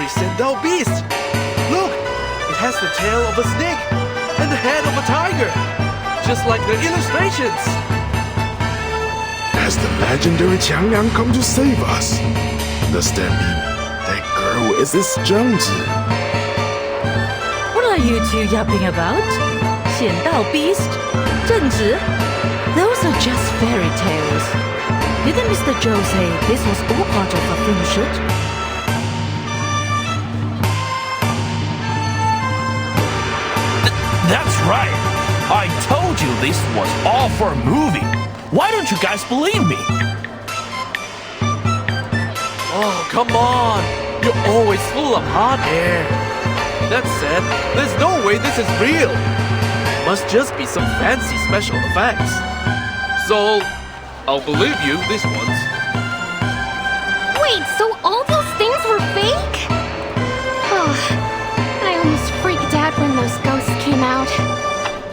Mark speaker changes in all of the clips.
Speaker 1: legendary Sendao beast! Look! It has the tail of a snake and the head of a tiger, just like the illustrations!
Speaker 2: Has the legendary Qiangliang come to save us? Does that mean that girl is this Zhang Zi?
Speaker 3: What are you two yapping about? 显道 beast? 正直? Those are just fairy tales. Didn't Mr. Zhou say this was all part of a film shoot?
Speaker 4: That's right! I told you this was all for a movie! Why don't you guys believe me?
Speaker 1: Oh, come on! You're always full of hot air. That said, there's no way this is real. Must just be some fancy special effects. So, I'll believe you this once.
Speaker 5: Wait, so all those things were fake? Oh, I almost freaked out when those ghosts came out.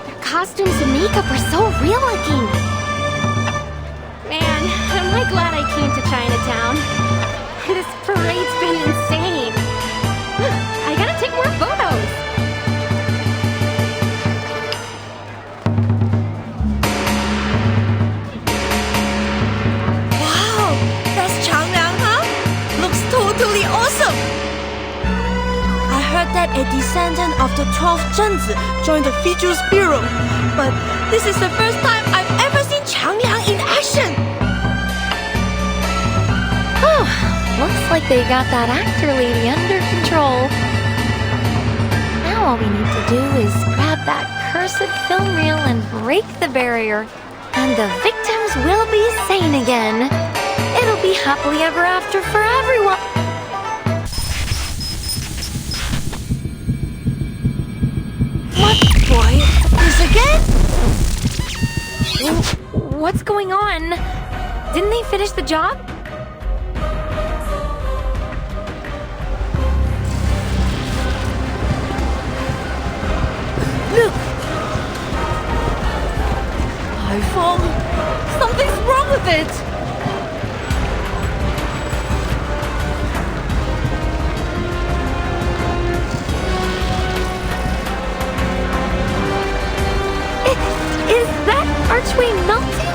Speaker 5: Their costumes and makeup are so real looking. Man, am I glad I came to Chinatown. This parade's been insane. I gotta take more photos.
Speaker 3: Wow! That's Changliang, huh? Looks totally awesome! I heard that a descendant of the 12th Zhenzi joined the Features Bureau, but this is the first time I've ever seen Changliang in action!
Speaker 5: Looks like they got that actor lady under control. Now all we need to do is grab that cursed film reel and break the barrier. And the victims will be sane again. It'll be happily ever after for everyone.
Speaker 3: What boy? This again?
Speaker 5: What's going on? Didn't they finish the job?
Speaker 3: Look! iPhone? Something's wrong with it!
Speaker 5: Is that archway melting?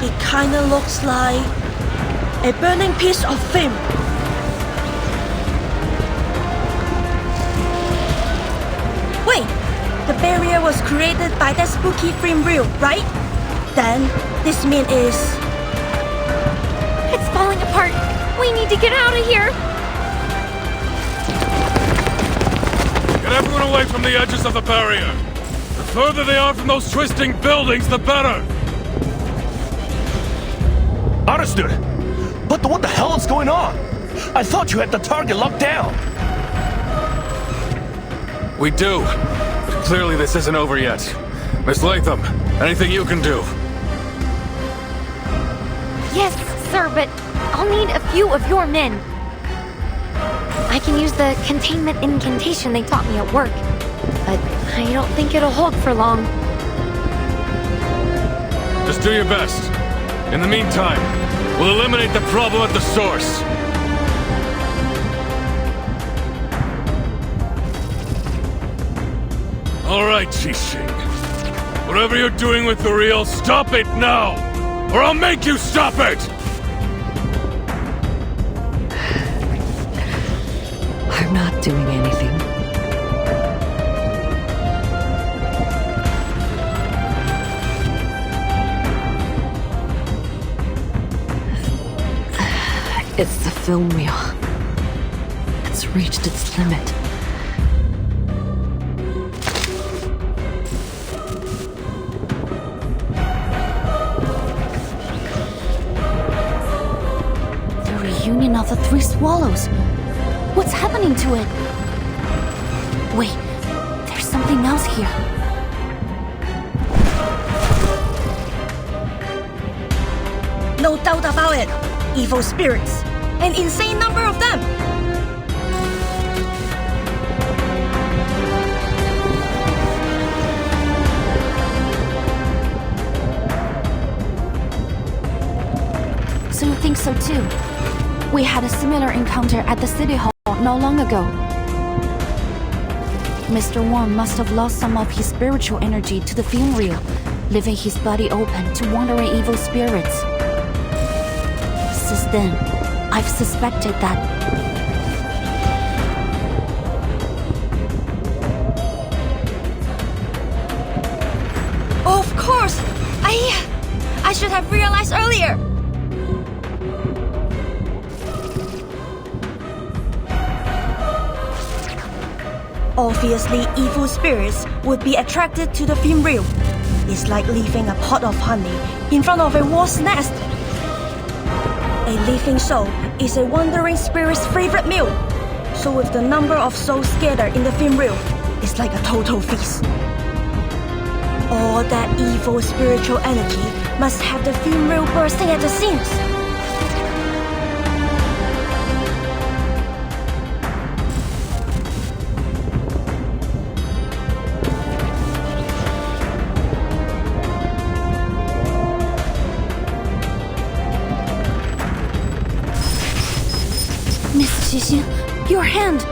Speaker 3: It kinda looks like a burning piece of film. Wait! The barrier was created by that spooky film reel, right? Then, this means
Speaker 5: It's falling apart. We need to get out of here.
Speaker 6: Get everyone away from the edges of the barrier. The further they are from those twisting buildings, the better.
Speaker 4: Understood. But what the hell is going on? I thought you had the target locked down.
Speaker 6: We do. But clearly this isn't over yet. Miss Latham, anything you can do?
Speaker 5: Yes, sir, but I'll need a few of your men. I can use the containment incantation they taught me at work, but I don't think it'll hold for long.
Speaker 6: Just do your best. In the meantime, we'll eliminate the problem at the source. All right, Qixing. Whatever you're doing with the reel, stop it now! Or I'll make you stop it!
Speaker 3: I'm not doing anything. It's the film reel. It's reached its limit. The reunion of the three swallows. What's happening to it? Wait, there's something else here. No doubt about it. Evil spirits. An insane number of them. So you think so too?
Speaker 7: We had a similar encounter at the City Hall not long ago. Mr. Wang must have lost some of his spiritual energy to the film reel, leaving his body open to wandering evil spirits. Since then, I've suspected that.
Speaker 3: Of course! I should have realized earlier! Obviously, evil spirits would be attracted to the film reel. It's like leaving a pot of honey in front of a wasp's nest. A living soul is a wandering spirit's favorite meal. So with the number of souls scattered in the film reel, it's like a total feast. All that evil spiritual energy must have the film reel bursting at the seams.
Speaker 7: Miss Qixin, your hand!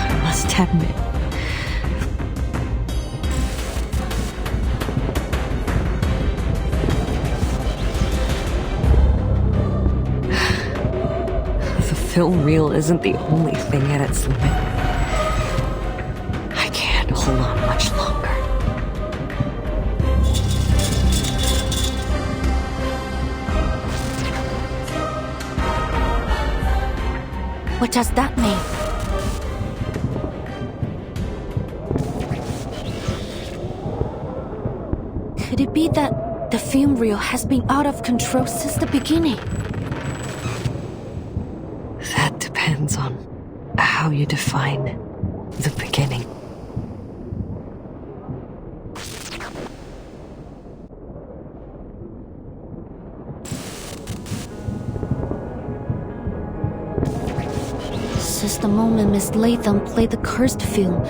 Speaker 8: I must admit, the film reel isn't the only thing at its limit. I can't hold on much longer.
Speaker 7: What does that mean? Could it be that the film reel has been out of control since the beginning?
Speaker 8: That depends on how you define the beginning.
Speaker 7: Since the moment Miss Latham played the cursed film,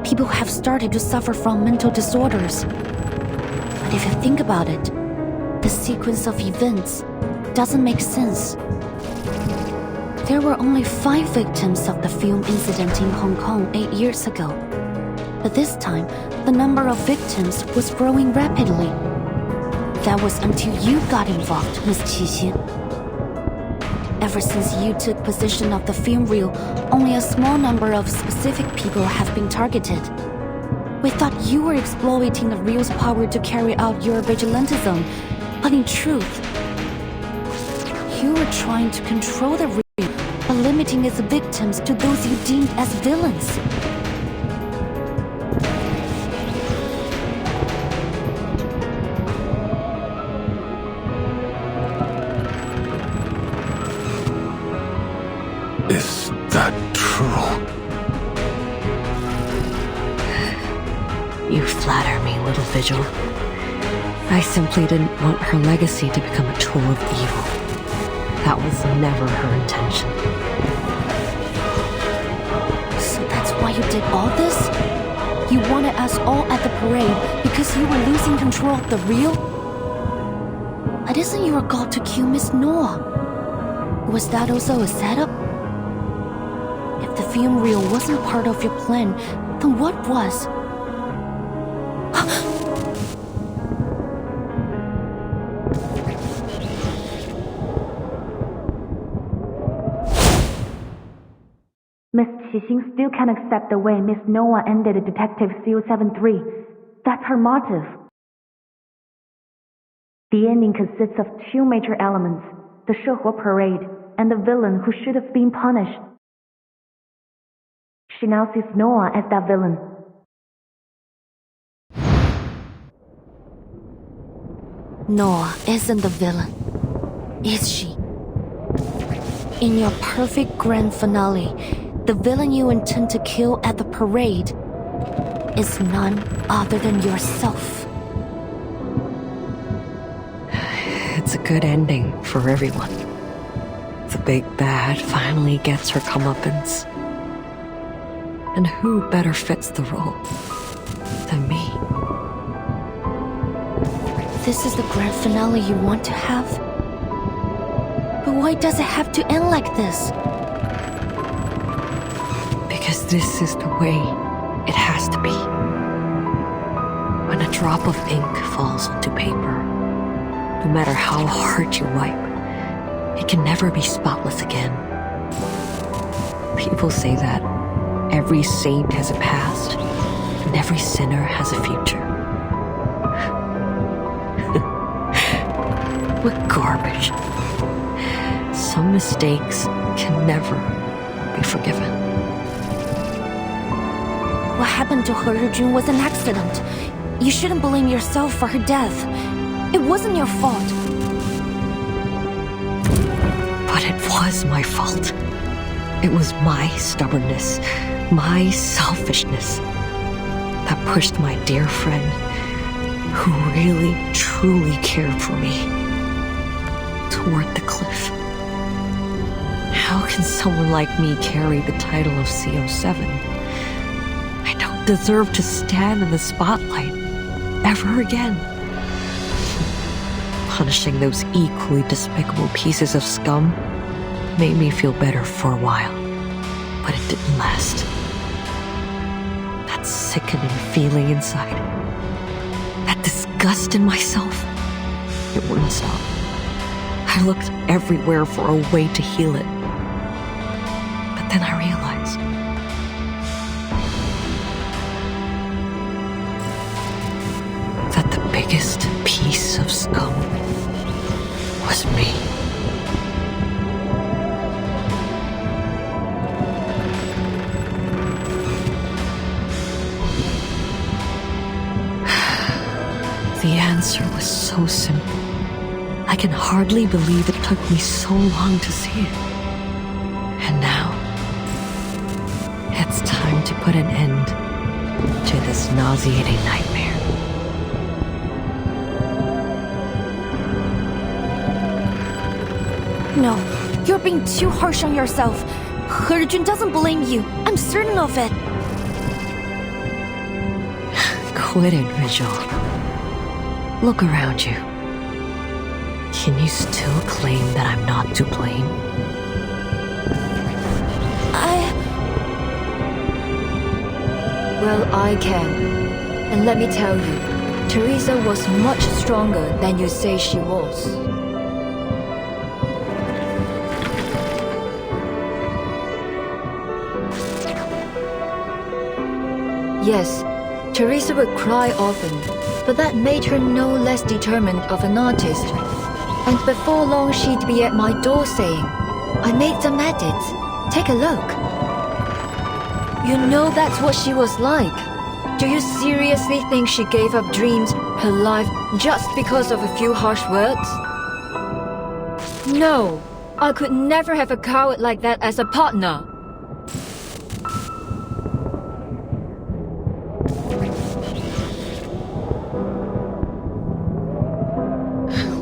Speaker 7: people have started to suffer from mental disorders. But if you think about it, the sequence of events doesn't make sense. There were only 5 victims of the film incident in Hong Kong 8 years ago. But this time, the number of victims was growing rapidly. That was until you got involved, Miss Qixin. Ever since you took possession of the film reel, only a small number of specific people have been targeted. We thought you were exploiting the reel's power to carry out your vigilantism, but in truth, you were trying to control the reel by limiting its victims to those you deemed as villains.
Speaker 2: Is that true?
Speaker 8: You flatter me, little Vigil. I simply didn't want her legacy to become a tool of evil. That was never her intention.
Speaker 7: So that's why you did all this? You wanted us all at the parade because you were losing control of the reel? But isn't your goal to kill Miss Noah? Was that also a setup? If the film reel wasn't part of your plan, then what was?
Speaker 9: Miss Qixin still can't accept the way Miss Noah ended Detective CO73. That's her motive. The ending consists of 2 major elements, the Shehe parade and the villain who should have been punished. She now sees Noah as that villain.
Speaker 7: Noah isn't the villain, is she? In your perfect grand finale, the villain you intend to kill at the parade is none other than yourself.
Speaker 8: It's a good ending for everyone. The big bad finally gets her comeuppance. And who better fits the role than me?
Speaker 7: this is the grand finale you want to have? But why does it have to end like this?
Speaker 8: Because this is the way it has to be. When a drop of ink falls onto paper, no matter how hard you wipe, it can never be spotless again. People say that every saint has a past, and every sinner has a future. What garbage. Some mistakes can never be forgiven.
Speaker 7: What happened to He Jun was an accident. You shouldn't blame yourself for her death. It wasn't your fault.
Speaker 8: But it was my fault. It was my stubbornness, my selfishness that pushed my dear friend, who really, truly cared for me, toward the cliff. How can someone like me carry the title of CO7? I don't deserve to stand in the spotlight ever again. Punishing those equally despicable pieces of scum made me feel better for a while, but it didn't last. That sickening feeling inside, that disgust in myself, it wouldn't stop. I looked everywhere for a way to heal it. But then I realized that the biggest piece of scum was me. The answer was so simple. I can hardly believe it took me so long to see it. And now, it's time to put an end to this nauseating nightmare.
Speaker 7: No, you're being too harsh on yourself. He Jun doesn't blame you. I'm certain of it.
Speaker 8: Quit it, Vigil. Look around you. Can you still claim that I'm not to blame?
Speaker 10: Well, I can. And let me tell you, Teresa was much stronger than you say she was. Yes, Teresa would cry often, but that made her no less determined of an artist. And before long she'd be at my door saying, "I made some edits. Take a look." You know that's what she was like. Do you seriously think she gave up dreams, her life, just because of a few harsh words? No, I could never have a coward like that as a partner.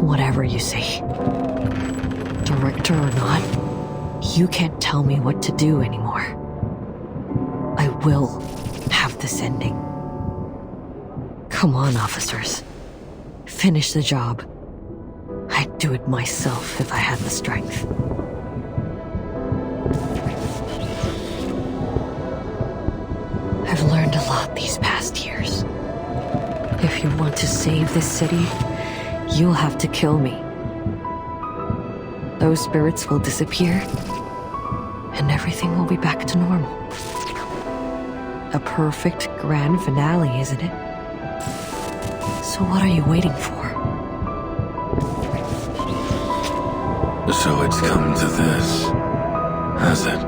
Speaker 8: Whatever you say. Director or not, you can't tell me what to do anymore. I will have this ending. Come on, officers. Finish the job. I'd do it myself if I had the strength. I've learned a lot these past years. If you want to save this city, you'll have to kill me. Those spirits will disappear, and everything will be back to normal. A perfect grand finale, isn't it? So what are you waiting for?
Speaker 2: So it's come to this, has it?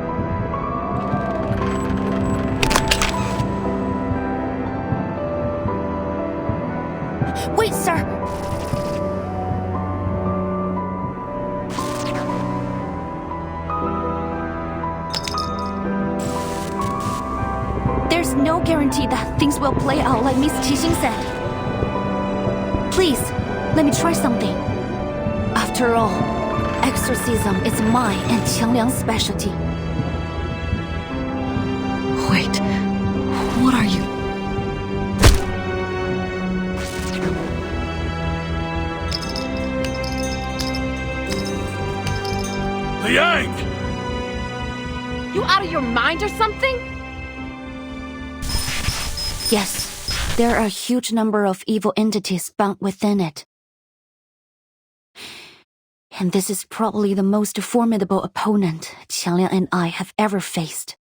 Speaker 7: Wait, sir! There's no guarantee that things will play out like Miss Qixing said. Please, let me try something. After all, exorcism is my and Qiangliang's specialty.
Speaker 8: Wait, what are you?
Speaker 6: the ENG!
Speaker 11: You out of your mind or something?
Speaker 7: Yes, there are a huge number of evil entities bound within it. And this is probably the most formidable opponent Qiangliang and I have ever faced.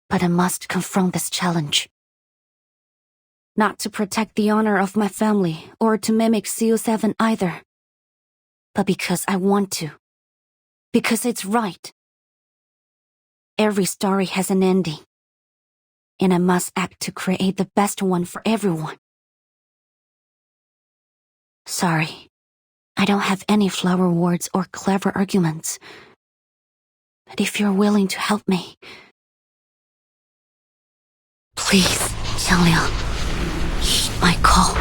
Speaker 7: But I must confront this challenge. Not to protect the honor of my family or to mimic CO7 either, but because I want to. Because it's right. Every story has an ending, and I must act to create the best one for everyone. Sorry, I don't have any flower words or clever arguments. But if you're willing to help me, please, Qiangliang, heed my call.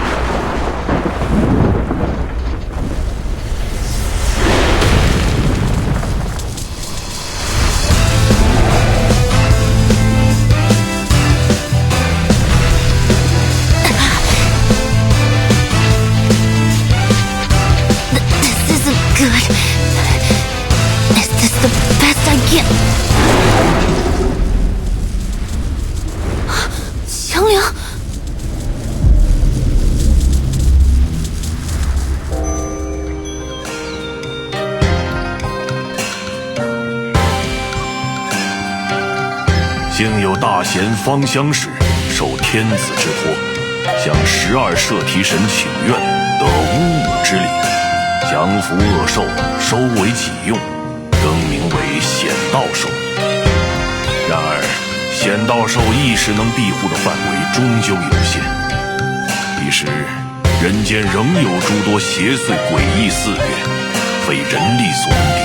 Speaker 7: Good. Is this the best I get? Qiangliang?
Speaker 4: 幸有大贤方相使，受天子之托，向12摄提神请愿，得巫武之力。降服恶兽，收为己用，更名为显道兽。然而，显道兽一时能庇护的范围终究有限。一时，人间仍有诸多邪祟诡异肆虐，非人力所能敌。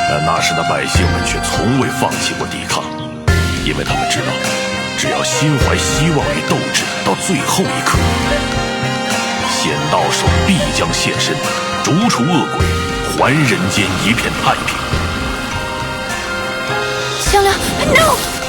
Speaker 4: 但那时的百姓们却从未放弃过抵抗，因为他们知道，只要心怀希望与斗志，到最后一刻，显道兽必将现身。逐除恶鬼，还人间一片太平。
Speaker 7: Qiangliang, no!